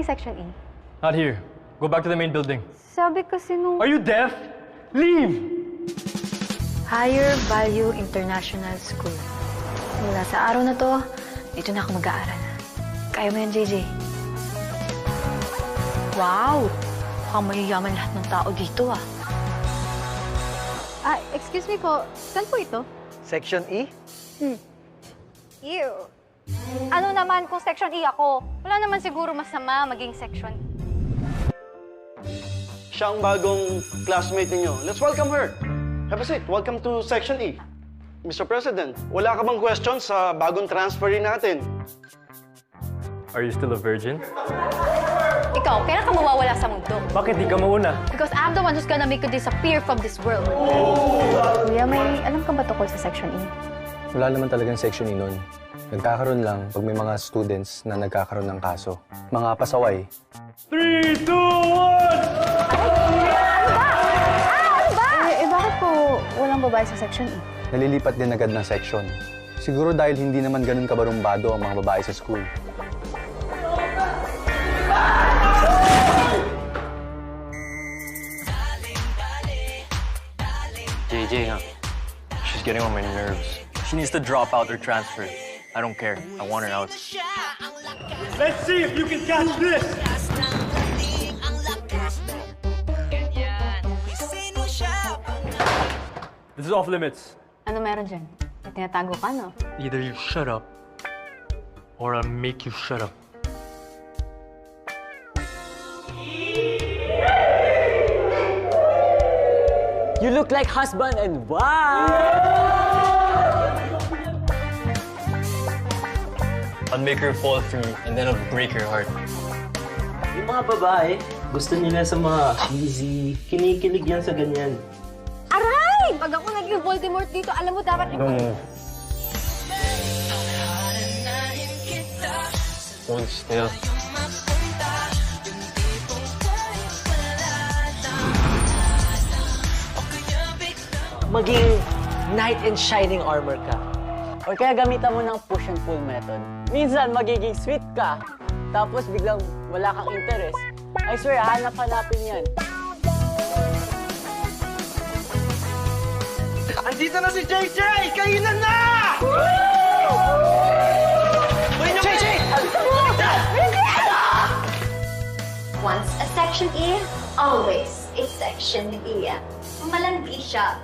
yung Section E? Not here. Go back to the main building. Sabi kasi nung... Are you deaf? Leave! Higher Value International School. Mula sa araw na to, dito na ako mag-aaral. Kaya mo yan, JJ. Wow! Mukhang mayayaman lahat ng tao dito, ah. Excuse me po. Saan po ito? Section E? Ew. Ano naman kung Section E ako? Wala naman siguro masama maging Section E. Siya ang bagong classmate ninyo. Let's welcome her. Have a seat. Welcome to Section E. Mr. President, wala ka bang questions sa bagong transferee natin? Are you still a virgin? Ikaw, kailan ka mawawala sa mundo? Bakit di ka mauna? Because I'm the one who's gonna make you disappear from this world. Kuya, may alam ka ba tungkol sa Section E? Wala naman talagang Section E nun. Nagkakaroon lang pag may mga students na nagkakaroon ng kaso. Mga pasaway. 3, 2, 1! Bakit po walang babae sa Section E? Nalilipat din agad ng section. Siguro dahil hindi naman ganun kabarumbado ang mga babae sa school. JJ, huh? She's getting on my nerves. She needs to drop out or transfer. I don't care. I want her out. Let's see if you can catch this! This is off limits. Ano meron dyan? May tinatago ka, no? Either you shut up, or I'll make you shut up. You look like husband and wife! I'll make her fall free, and then I'll break her heart. Yung mga babae, gusto nila sa mga cheesy, kinikilig yan sa ganyan. Aray! Pag ako naging Voldemort dito, alam mo dapat... Hold still. Maging knight in shining armor ka. O kaya gamitan mo ng push and pull method. Minsan, magiging sweet ka, tapos biglang wala kang interest. I swear, hanap-hanapin yan. Andito na si JJ! Kainan na! JJ! Once a Section E, always a Section E. Malandi siya.